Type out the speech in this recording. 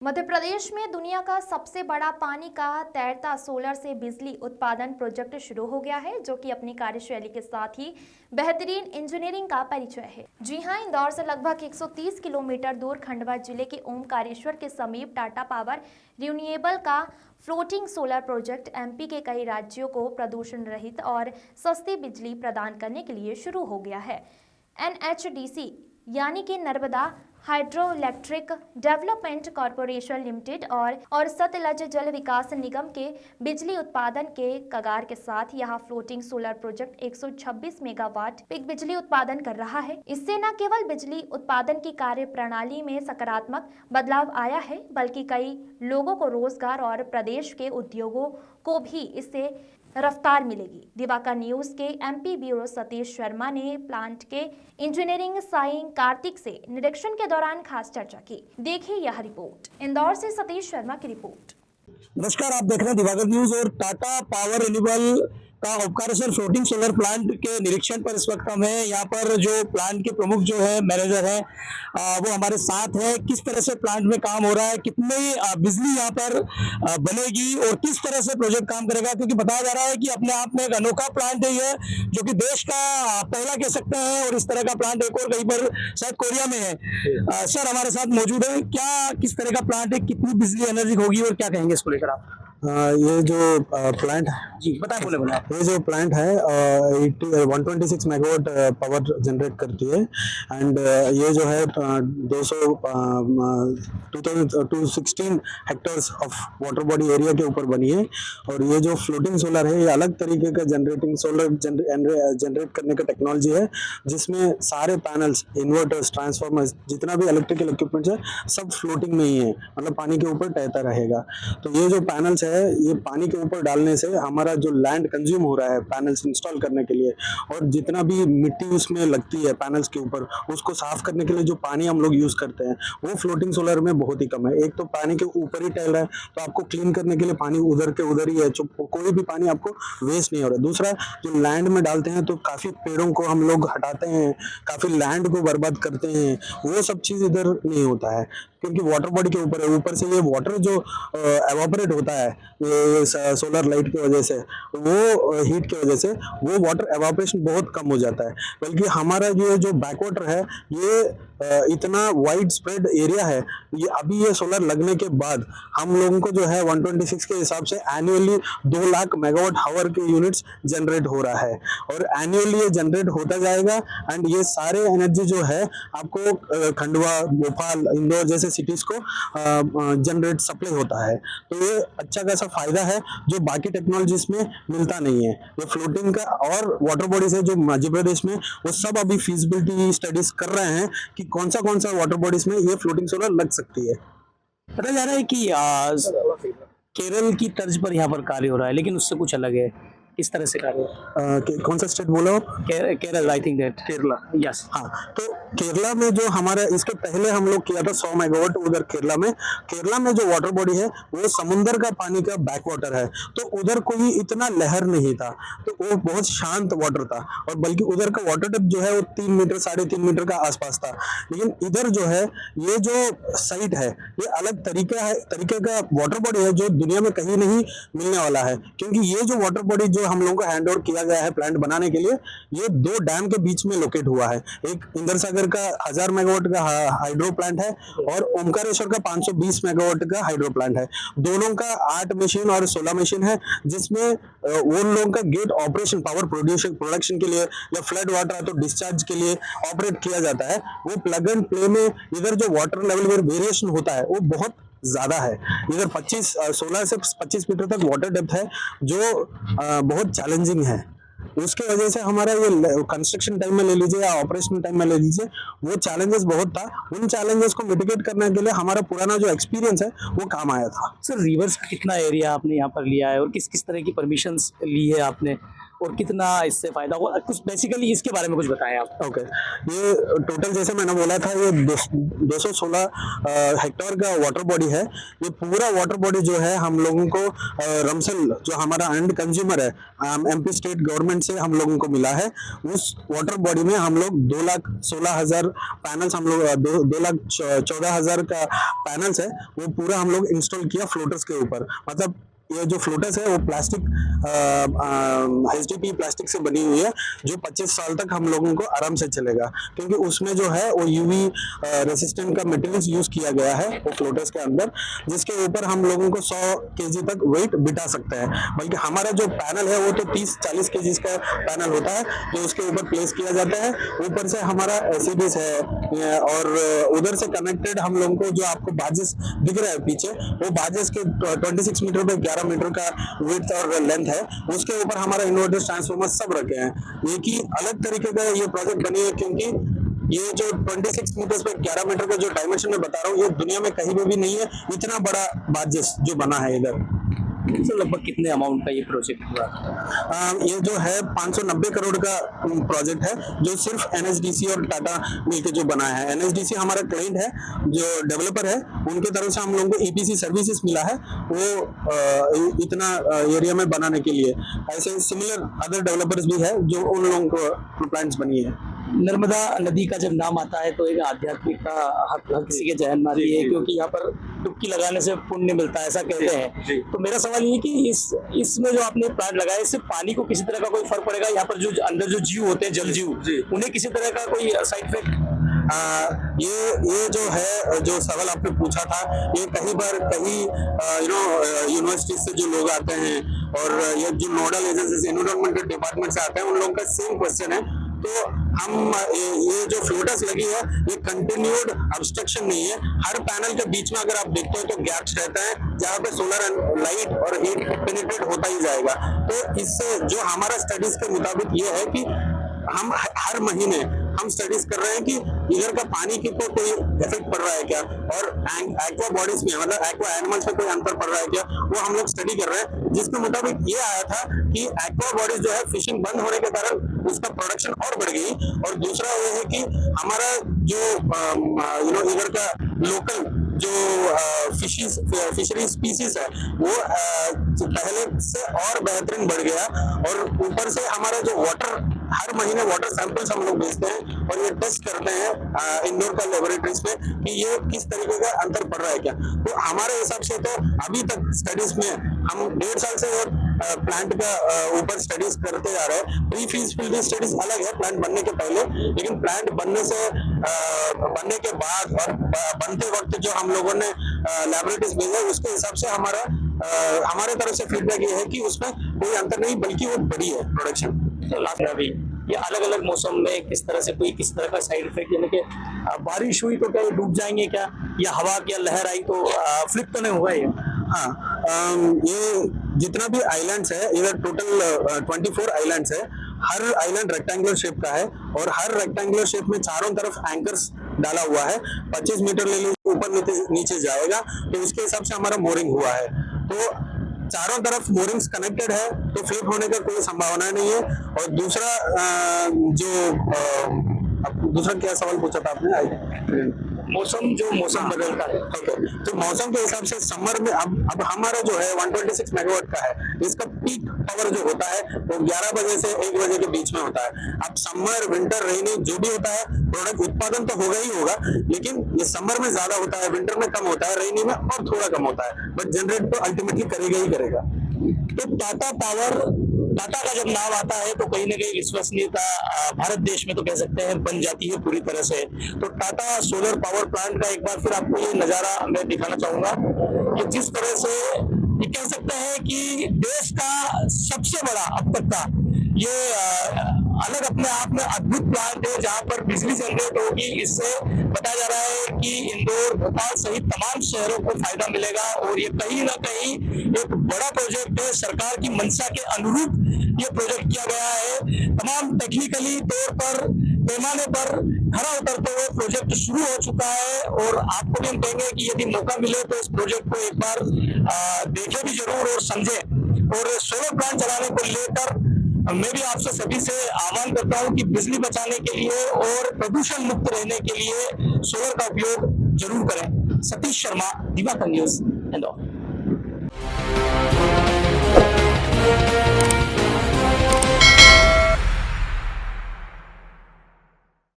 मध्य प्रदेश में दुनिया का सबसे बड़ा पानी का तैरता सोलर से बिजली उत्पादन प्रोजेक्ट शुरू हो गया है, जो कि अपनी कार्यशैली के साथ ही बेहतरीन इंजीनियरिंग का परिचय है। जी हां, इंदौर से लगभग 130 किलोमीटर दूर खंडवा जिले के ओमकारेश्वर के समीप टाटा पावर रिन्यूएबल का फ्लोटिंग सोलर प्रोजेक्ट एमपी के कई राज्यों को प्रदूषण रहित और सस्ती बिजली प्रदान करने के लिए शुरू हो गया है। एनएचडीसी यानी कि Narmada hydro electric development corporation limited और सतलज जल विकास निगम के बिजली उत्पादन के कगार के साथ यह floating solar project 126 megawatt peak बिजली उत्पादन कर रहा है। इससे न केवल बिजली उत्पादन की कार्य प्रणाली में सकारात्मक बदलाव आया है, बल्कि कई लोगों को रोजगार और प्रदेश के उद्योगों को भी इससे रफ्तार मिलेगी। दिवाकर न्यूज के एमपी ब्यूरो सतीश शर्मा ने प्लांट के इंजीनियरिंग साई कार्तिक से निरीक्षण के दौरान खास चर्चा की। देखिए यह रिपोर्ट। इंदौर से सतीश शर्मा की रिपोर्ट। नमस्कार, आप देख रहे हैं दिवाकर न्यूज और टाटा पावर रिन्यूएबल का ओमकारेश्वर फ्लोटिंग सोलर प्लांट के निरीक्षण पर इस वक्त हम हैं। यहाँ पर जो प्लांट के प्रमुख जो है मैनेजर है वो हमारे साथ है। किस तरह से प्लांट में काम हो रहा है, कितनी बिजली यहाँ पर बनेगी और किस तरह से प्रोजेक्ट काम करेगा, क्योंकि बताया जा रहा है कि अपने आप में एक अनोखा प्लांट है ये, जो कि देश का पहला कह सकते हैं। और इस तरह का प्लांट एक और कहीं पर शायद कोरिया में है। सर हमारे साथ मौजूद है। क्या किस तरह का प्लांट है, कितनी बिजली एनर्जी होगी और क्या कहेंगे इसको लेकर आप? ये जो प्लांट है जी बताएं, बोले ये जो प्लांट है 126 मेगावाट पावर जनरेट करती है। एंड ये जो है 216 hectares of water body area के ऊपर बनी है। और ये जो फ्लोटिंग सोलर है, ये अलग तरीके का जनरेटिंग सोलर जनरेट करने का टेक्नोलॉजी है, जिसमें सारे पैनल्स, इन्वर्टर्स, ट्रांसफार्मर्स, जितना भी इलेक्ट्रिकल इक्विपमेंट्स है सब फ्लोटिंग में ही है, मतलब पानी के ऊपर तैरता रहेगा। तो ये जो पैनल्स है, ये पानी के ऊपर डालने से हमारा जो लैंड कंज्यूम हो रहा है पैनल्स इंस्टॉल करने के लिए, और जितना भी मिट्टी उसमें लगती है पैनल्स के ऊपर, उसको साफ करने के लिए जो पानी हम लोग यूज करते हैं वो फ्लोटिंग सोलर में बहुत ही कम है। एक तो पानी के ऊपर ही टहल रहा है, तो आपको क्लीन करने के लिए पानी उधर के उधर ही है, जो कोई भी पानी आपको वेस्ट नहीं हो रहा है। दूसरा, जो लैंड में डालते हैं तो काफी पेड़ों को हम लोग हटाते हैं, काफी लैंड को बर्बाद करते हैं, वो सब चीज इधर नहीं होता है, क्योंकि वाटर बॉडी के ऊपर है। ऊपर से ये वाटर जो एवापोरेट होता है ये सोलर लाइट की वजह से, वो हीट की वजह से वो वाटर एवापोरेशन बहुत कम हो जाता है। बल्कि हमारा ये जो बैक वाटर है, ये इतना वाइड स्प्रेड एरिया है, ये अभी ये सोलर लगने के बाद हम लोगों को जो है 126 के हिसाब से एनुअली 2 लाख मेगावाट हावर के यूनिट्स जनरेट हो रहा है। और एनुअली ये जनरेट होता जाएगा। एंड ये सारे एनर्जी जो है आपको खंडवा, भोपाल, इंदौर जैसे सिटीज को जनरेट सप्लाई होता है। तो ये अच्छा खासा फायदा है जो बाकी टेक्नोलॉजीज में मिलता नहीं है। ये फ्लोटिंग का और वाटर बॉडीज है जो मध्य प्रदेश में, वो सब अभी फिजिबिलिटी स्टडीज कर रहे हैं कि कौन सा वाटर बॉडीज में ये फ्लोटिंग सोलर लग सकती है। पता जा रहा है कि केरल की तर्ज पर यहाँ पर कार्य हो रहा है, लेकिन उससे कुछ अलग है। इस तरह से कार्य कौन सा स्टेट बोला आप? Kerala, I think that Kerala. Yes. हाँ, तो केरला में जो हमारा इसके पहले हम लोग किया था 100 मेगावाट उधर केरला में जो वाटर बॉडी है वो समुंदर का पानी का बैक वाटर है। तो उधर कोई इतना लहर नहीं था, तो वो बहुत शांत वाटर था। और बल्कि उधर का वाटर डेप्थ जो है वो 3 मीटर 3.5 मीटर का आसपास था। लेकिन इधर जो है, ये जो साइट है, ये अलग तरीके का वाटर बॉडी है जो दुनिया में कहीं नहीं मिलने वाला है। क्योंकि ये जो वाटर बॉडी जो हम लोगों को हैंड ओवर किया गया है प्लांट बनाने के लिए, ये 2 डैम के बीच में लोकेट हुआ है। एक इंदर सागर का 1000 मेगावाट का हाइड्रो प्लांट है और ओमकारेश्वर का 520 मेगावाट का हाइड्रो प्लांट है। दोनों का 8 मशीन और 16 मशीन है, जिसमें वो लोगों का गेट ऑपरेशन पावर प्रोडक्शन के लिए या फ्लड वाटर है तो डिस्चार्ज के लिए ऑपरेट किया जाता है। वो प्लग एंड प्ले में इधर जो वाटर लेवल में वेरिएशन होता है वो बहुत ज्यादा है। इधर 16 से 25 मीटर तक वाटर डेप्थ है, जो बहुत चैलेंजिंग है। उसके वजह से हमारा ये कंस्ट्रक्शन टाइम में ले लीजिए या ऑपरेशनल टाइम में ले लीजिए, वो चैलेंजेस बहुत था। उन चैलेंजेस को मिटिगेट करने के लिए हमारा पुराना जो एक्सपीरियंस है वो काम आया था। सर, रिवर्स का कितना एरिया आपने यहाँ पर लिया है और किस किस तरह की परमिशंस ली है आपने? और कितना इससे फायदा होगा, कुछ बेसिकली इसके बारे में कुछ बताएं आप। ओके, ये टोटल जैसे मैंने बोला था, ये 216 हेक्टेयर का वाटर बॉडी है। ये पूरा वाटर बॉडी जो है हम लोगों को रमसल जो हमारा एंड कंज्यूमर है, एमपी स्टेट गवर्नमेंट से हम लोगों को मिला है। उस वाटर बॉडी में हम लोग 2,16,000 पैनल्स, हम लोग 2,14,000 का पैनल्स है वो पूरा हम लोग इंस्टॉल किया फ्लोटर्स के ऊपर। मतलब ये जो फ्लोटर्स है वो प्लास्टिक HDPE प्लास्टिक से बनी हुई है, जो 25 साल तक हम लोगों को आराम से चलेगा, क्योंकि उसमें जो है वो UV रेसिस्टेंट का मटेरियल्स यूज किया गया है वो फ्लोटर्स के अंदर, जिसके ऊपर हम लोगों को 100 kg तक वेट बिठा सकते हैं। बल्कि हमारा जो पैनल है वो तो 30-40 kg का पैनल होता है जो उसके ऊपर प्लेस किया जाता है। ऊपर से हमारा SCBs है और उधर से कनेक्टेड हम लोगों को जो आपको बाजेस दिख रहा है पीछे, वो बाजेस के 26 मीटर पे 11 मीटर का विड्थ और लेंथ है। उसके ऊपर हमारा इन्वर्टर ट्रांसफार्मर सब रखे हैं। एक ही अलग तरीके का ये प्रोजेक्ट बनी है, क्योंकि ये जो 26 मीटर पे 11 मीटर का जो डायमेंशन में बता रहा हूँ, ये दुनिया में कहीं भी नहीं है इतना बड़ा बाजेस जो बना है इधर। तो लगभग कितने अमाउंट का ये प्रोजेक्ट हुआ? ये जो है 590 करोड़ का प्रोजेक्ट है, जो सिर्फ NHDC और टाटा मिलकर जो बना है। NHDC हमारा क्लाइंट है, जो डेवलपर है, उनके तरफ से हम लोगों को EPC सर्विसेज मिला है वो इतना एरिया में बनाने के लिए। ऐसे सिमिलर अदर डेवलपर्स भी है जो उन लोगों को प्लान्स बनी है। नर्मदा नदी का जब नाम आता है तो एक आध्यात्मिकता हर किसी के जहन में आती है, क्योंकि यहाँ पर डुबकी लगाने से पुण्य मिलता है, ऐसा कहते हैं। तो मेरा सवाल ये कि इसमें जो आपने प्लांट लगाया, इससे पानी को किसी तरह का कोई फर्क पड़ेगा? यहाँ पर जो अंदर जो जीव होते हैं, जल जीव, उन्हें किसी तरह का कोई साइड इफेक्ट? ये जो है, जो सवाल आपने पूछा था, ये कहीं यूनिवर्सिटी से जो लोग आते हैं और ये जो नोडल एजेंसी एनवायरमेंटल डिपार्टमेंट से आते हैं, उन लोगों का सेम क्वेश्चन है। तो हम ये जो फ्लोटर्स लगी है ये कंटिन्यूड ऑब्स्ट्रक्शन नहीं है। हर पैनल के बीच में अगर आप देखते हो तो गैप्स रहता है, जहाँ पे सोलर लाइट और हीट पेनिट्रेट होता ही जाएगा। तो इससे जो हमारा स्टडीज के मुताबिक ये है कि हम हर महीने हम स्टडीज कर रहे हैं कि इधर का पानी की कोई इफेक्ट पड़ रहा है क्या, और एक्वा बॉडीज में, मतलब एक्वा एनिमल्स में कोई अंतर पड़ रहा है क्या, वो हम लोग स्टडी कर रहे हैं। जिसके मुताबिक ये आया था कि एक्वा बॉडीज जो है फिशिंग बंद होने के कारण उसका प्रोडक्शन और बढ़ गई। और दूसरा ये है कि हमारा जो इधर का लोकल जो फिशरी स्पीसीज है वो पहले से और बेहतरीन बढ़ गया। और ऊपर से हमारा जो वाटर, हर महीने वाटर सैंपल्स हम लोग भेजते हैं और ये टेस्ट करते हैं इंडोर का लेबोरेटरीज में कि ये किस तरीके का अंतर पड़ रहा है क्या। तो हमारे हिसाब से तो अभी तक स्टडीज में हम 1.5 साल से और प्लांट का ऊपर स्टडीज करते जा रहे हैं। प्री फीजिबिलिटी स्टडीज अलग है प्लांट बनने के पहले, लेकिन प्लांट बनने के बाद और बनते वक्त जो हम लोगों ने लैबोरेटरीज भेजा, उसके हिसाब से हमारे तरफ से फीडबैक ये है कि उसमें कोई अंतर नहीं, बल्कि वो बड़ी है प्रोडक्शन। अभी ये अलग अलग मौसम में किस तरह से कोई किस तरह का साइड इफेक्ट, यानी कि बारिश हुई तो क्या ये डूब जाएंगे क्या, या हवा की लहर आई तो फ्लिप तो नहीं होगा ये? हाँ, ये जितना भी आइलैंड्स है, इधर टोटल 24 आइलैंड्स है। हर आइलैंड रेक्टेंगुलर शेप का है और हर रेक्टेंगुलर शेप में चारों तरफ एंकर्स डाला हुआ है। 25 मीटर ले लीजिए, ऊपर नीचे जाएगा, तो उसके हिसाब से हमारा मोरिंग हुआ है। तो चारों तरफ मोरिंग्स कनेक्टेड है, तो फ्लिप होने का कोई संभावना नहीं है। और दूसरा दूसरा क्या सवाल पूछा था आपने? मौसम बदलता है। ओके, तो मौसम के हिसाब से समर में अब हमारा जो है 126 मेगावाट का है, इसका पीक पावर जो होता है वो 11 बजे से 1 बजे के बीच में होता है। अब समर, विंटर, रेनी जो भी होता है, प्रोडक्ट उत्पादन तो होगा ही होगा, लेकिन ये समर में ज्यादा होता है, विंटर में कम होता है, रेनी में और थोड़ा कम होता है, बट जनरेट तो अल्टीमेटली करेगा ही करेगा। तो टाटा का जब नाम आता है तो कहीं ना कहीं विश्वसनीयता भारत देश में तो कह सकते हैं बन जाती है पूरी तरह से। तो टाटा सोलर पावर प्लांट का एक बार फिर आपको ये नजारा मैं दिखाना चाहूंगा कि जिस तरह से ये कह सकते हैं कि देश का सबसे बड़ा अब तक का ये अलग अपने आप में अद्भुत प्लांट है, जहां पर बिजली जनरेट होगी। इससे बताया जा रहा है कि इंदौर, भोपाल सहित तमाम शहरों को फायदा मिलेगा और ये कहीं ना कहीं एक बड़ा प्रोजेक्ट है। सरकार की मंशा के अनुरूप ये प्रोजेक्ट किया गया है। तमाम टेक्निकली तौर पर, पैमाने पर खरा उतरते हुए प्रोजेक्ट शुरू हो चुका है। और आपको भी हम कहेंगे कि यदि मौका मिले तो इस प्रोजेक्ट को एक बार देखे भी जरूर और समझे। और सोलर प्लांट चलाने को लेकर मैं भी आपसे सभी से आह्वान करता हूं कि बिजली बचाने के लिए और प्रदूषण मुक्त रहने के लिए सोलर का उपयोग जरूर करें। सतीश शर्मा, दिवाकर न्यूज, इंदौर।